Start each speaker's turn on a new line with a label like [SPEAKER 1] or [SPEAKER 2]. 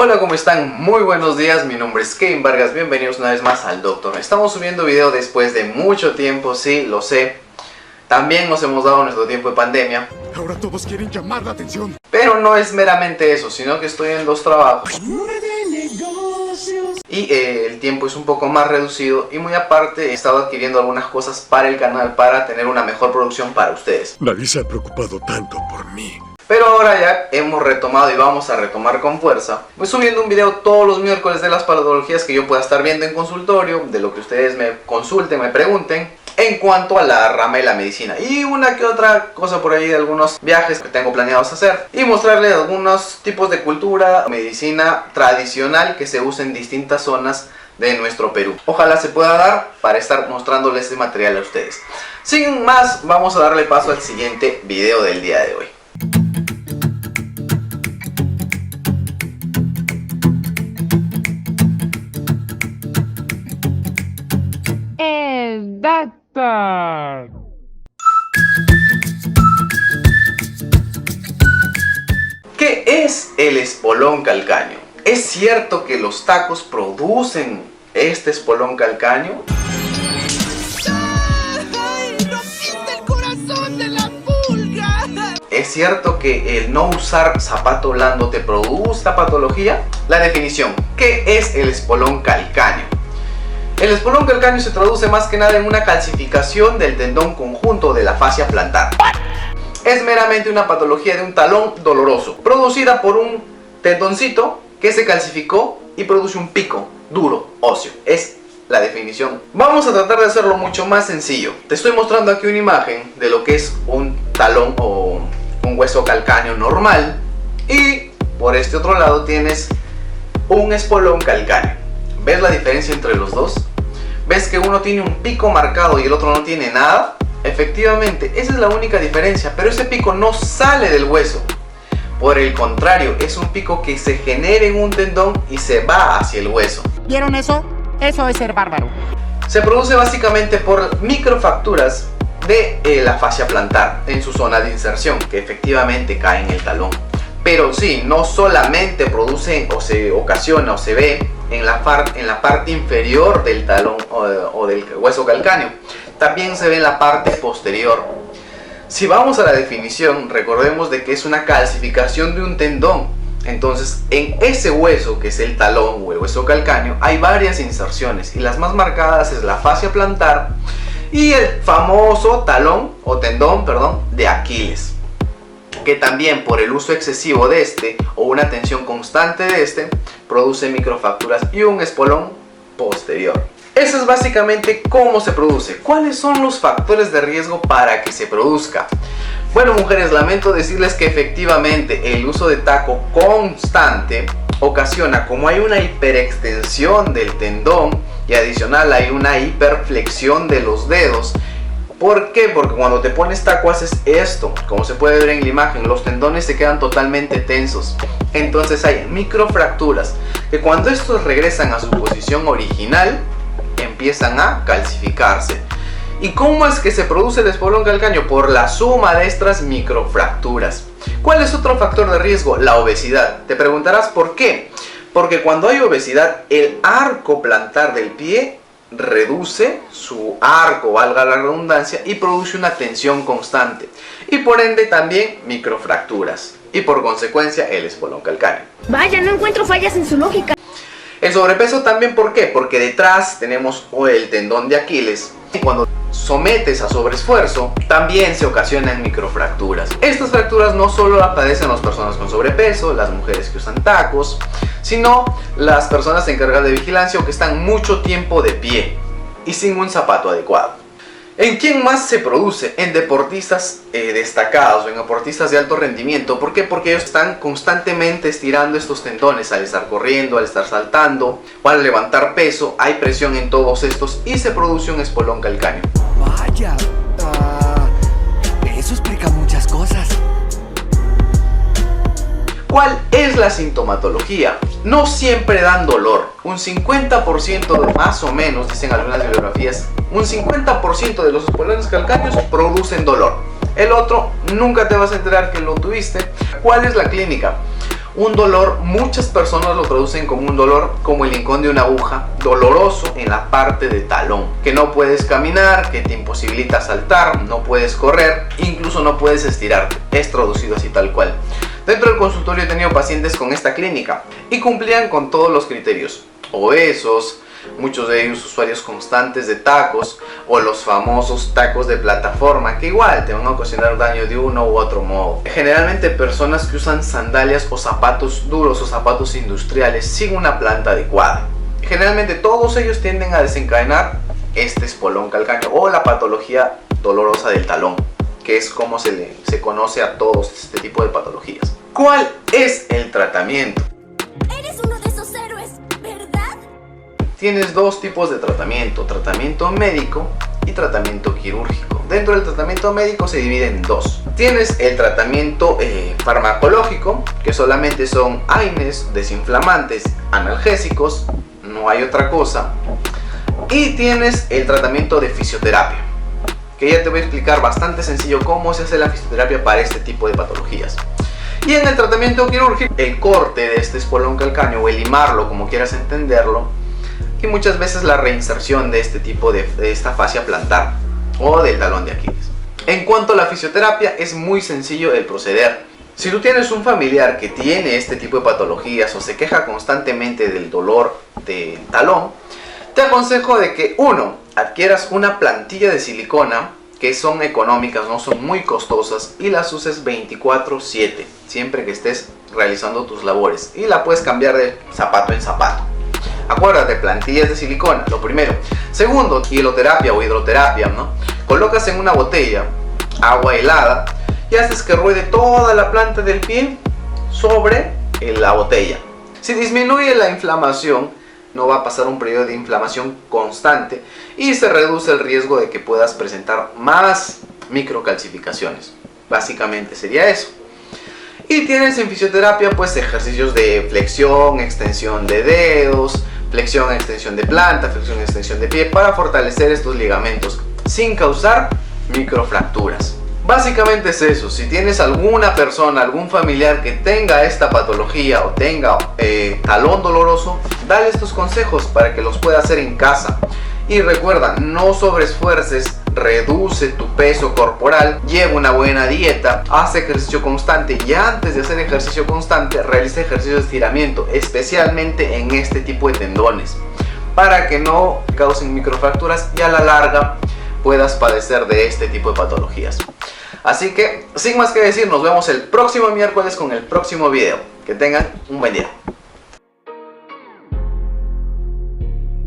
[SPEAKER 1] Hola, ¿cómo están? Muy buenos días, mi nombre es Kevin Vargas, bienvenidos una vez más al Doctor. Estamos subiendo video después de mucho tiempo, sí, lo sé. También nos hemos dado nuestro tiempo de pandemia.
[SPEAKER 2] Ahora todos quieren llamar la atención.
[SPEAKER 1] Pero no es meramente eso, sino que estoy en 2 trabajos. Y el tiempo es un poco más reducido y muy aparte he estado adquiriendo algunas cosas para el canal para tener una mejor producción para ustedes.
[SPEAKER 2] Nadie se ha preocupado tanto por mí.
[SPEAKER 1] Pero ahora ya hemos retomado y vamos a retomar con fuerza. Voy subiendo un video todos los miércoles de las patologías que yo pueda estar viendo en consultorio, de lo que ustedes me consulten, me pregunten, en cuanto a la rama de la medicina. Y una que otra cosa por ahí de algunos viajes que tengo planeados hacer. Y mostrarles algunos tipos de cultura, medicina tradicional que se usa en distintas zonas de nuestro Perú. Ojalá se pueda dar para estar mostrándoles este material a ustedes. Sin más, vamos a darle paso al siguiente video del día de hoy.
[SPEAKER 3] Doctor.
[SPEAKER 1] ¿Qué es el espolón calcáneo? ¿Es cierto que los tacos producen este espolón calcáneo?
[SPEAKER 4] ¡Ay, rompiste el corazón de la pulga!
[SPEAKER 1] ¿Es cierto que el no usar zapato blando te produce esta patología? La definición. ¿Qué es el espolón calcáneo? El espolón calcáneo se traduce más que nada en una calcificación del tendón conjunto de la fascia plantar. Es meramente una patología de un talón doloroso, producida por un tendoncito que se calcificó y produce un pico duro óseo. Es la definición. Vamos a tratar de hacerlo mucho más sencillo. Te estoy mostrando aquí una imagen de lo que es un talón o un hueso calcáneo normal, y por este otro lado tienes un espolón calcáneo. ¿Ves la diferencia entre los dos? ¿Ves que uno tiene un pico marcado y el otro no tiene nada? Efectivamente, esa es la única diferencia, pero ese pico no sale del hueso. Por el contrario, es un pico que se genera en un tendón y se va hacia el hueso.
[SPEAKER 3] ¿Vieron eso? Eso es ser bárbaro.
[SPEAKER 1] Se produce básicamente por microfracturas de la fascia plantar en su zona de inserción, que efectivamente cae en el talón. Pero sí, no solamente produce o se ocasiona o se ve en la parte inferior del talón o del hueso calcáneo, también se ve en la parte posterior. Si vamos a la definición, recordemos de que es una calcificación de un tendón. Entonces, en ese hueso que es el talón o el hueso calcáneo hay varias inserciones, y las más marcadas es la fascia plantar y el famoso talón o tendón, de Aquiles, que también por el uso excesivo de este o una tensión constante de este produce microfracturas y un espolón posterior. Eso es básicamente cómo se produce. ¿Cuáles son los factores de riesgo para que se produzca? Bueno, mujeres, lamento decirles que efectivamente el uso de taco constante ocasiona, como hay una hiperextensión del tendón y adicional hay una hiperflexión de los dedos. ¿Por qué? Porque cuando te pones taco haces esto. Como se puede ver en la imagen, los tendones se quedan totalmente tensos. Entonces hay microfracturas que cuando estos regresan a su posición original empiezan a calcificarse. ¿Y cómo es que se produce el espolón calcáneo? Por la suma de estas microfracturas. ¿Cuál es otro factor de riesgo? La obesidad. Te preguntarás ¿por qué? Porque cuando hay obesidad, el arco plantar del pie reduce su arco, valga la redundancia, y produce una tensión constante, y por ende también microfracturas, y por consecuencia el espolón calcáneo.
[SPEAKER 5] Vaya, no encuentro fallas en su lógica.
[SPEAKER 1] El sobrepeso también, ¿por qué? Porque detrás tenemos el tendón de Aquiles, y cuando sometes a sobreesfuerzo también se ocasionan microfracturas. Estas fracturas no solo las padecen las personas con sobrepeso, las mujeres que usan tacos, sino las personas encargadas de vigilancia o que están mucho tiempo de pie y sin un zapato adecuado. ¿En quién más se produce? En deportistas destacados o en deportistas de alto rendimiento. ¿Por qué? Porque ellos están constantemente estirando estos tendones al estar corriendo, al estar saltando o al levantar peso. Hay presión en todos estos y se produce un espolón calcáneo.
[SPEAKER 4] Vaya, eso explica muchas cosas.
[SPEAKER 1] ¿Cuál es la sintomatología? No siempre dan dolor. Un 50% más o menos, dicen algunas bibliografías, un 50% de los espolones calcáneos producen dolor. El otro nunca te vas a enterar que lo tuviste. ¿Cuál es la clínica? Un dolor, muchas personas lo traducen como un dolor como el hincón de una aguja, doloroso en la parte de talón, que no puedes caminar, que te imposibilita saltar, no puedes correr, incluso no puedes estirarte. Es traducido así tal cual. Dentro del consultorio he tenido pacientes con esta clínica y cumplían con todos los criterios: obesos, muchos de ellos usuarios constantes de tacos o los famosos tacos de plataforma, que igual te van a ocasionar daño de uno u otro modo. Generalmente personas que usan sandalias o zapatos duros o zapatos industriales sin una planta adecuada. Generalmente todos ellos tienden a desencadenar este espolón calcáneo o la patología dolorosa del talón, que es como se conoce a todos este tipo de patologías. ¿Cuál es el tratamiento?
[SPEAKER 6] Eres uno de esos héroes, ¿verdad?
[SPEAKER 1] Tienes dos tipos de tratamiento: tratamiento médico y tratamiento quirúrgico. Dentro del tratamiento médico se divide en dos. Tienes el tratamiento farmacológico, que solamente son AINES, desinflamantes, analgésicos, no hay otra cosa. Y tienes el tratamiento de fisioterapia, que ya te voy a explicar bastante sencillo cómo se hace la fisioterapia para este tipo de patologías. Y en el tratamiento quirúrgico, el corte de este espolón calcáneo o el limarlo, como quieras entenderlo, y muchas veces la reinserción de este tipo de esta fascia plantar o del talón de Aquiles. En cuanto a la fisioterapia, es muy sencillo el proceder. Si tú tienes un familiar que tiene este tipo de patologías o se queja constantemente del dolor del talón, te aconsejo de que uno, adquieras una plantilla de silicona, que son económicas, no son muy costosas, y las uses 24/7 siempre que estés realizando tus labores, y la puedes cambiar de zapato en zapato. Acuérdate, plantillas de silicona, lo primero. Segundo, hieloterapia o hidroterapia, ¿no? Colocas en una botella agua helada y haces que ruede toda la planta del pie sobre la botella. Si disminuye la inflamación, no va a pasar un periodo de inflamación constante y se reduce el riesgo de que puedas presentar más microcalcificaciones. Básicamente sería eso. Y tienes en fisioterapia pues ejercicios de flexión, extensión de dedos, flexión, extensión de planta, flexión, extensión de pie, para fortalecer estos ligamentos sin causar microfracturas. Básicamente es eso. Si tienes alguna persona, algún familiar que tenga esta patología o tenga talón doloroso, dale estos consejos para que los pueda hacer en casa. Y recuerda, no sobreesfuerces, reduce tu peso corporal, lleva una buena dieta, haz ejercicio constante, y antes de hacer ejercicio constante, realiza ejercicio de estiramiento, especialmente en este tipo de tendones, para que no causen microfracturas y a la larga puedas padecer de este tipo de patologías. Así que, sin más que decir, nos vemos el próximo miércoles con el próximo video. Que tengan un buen día.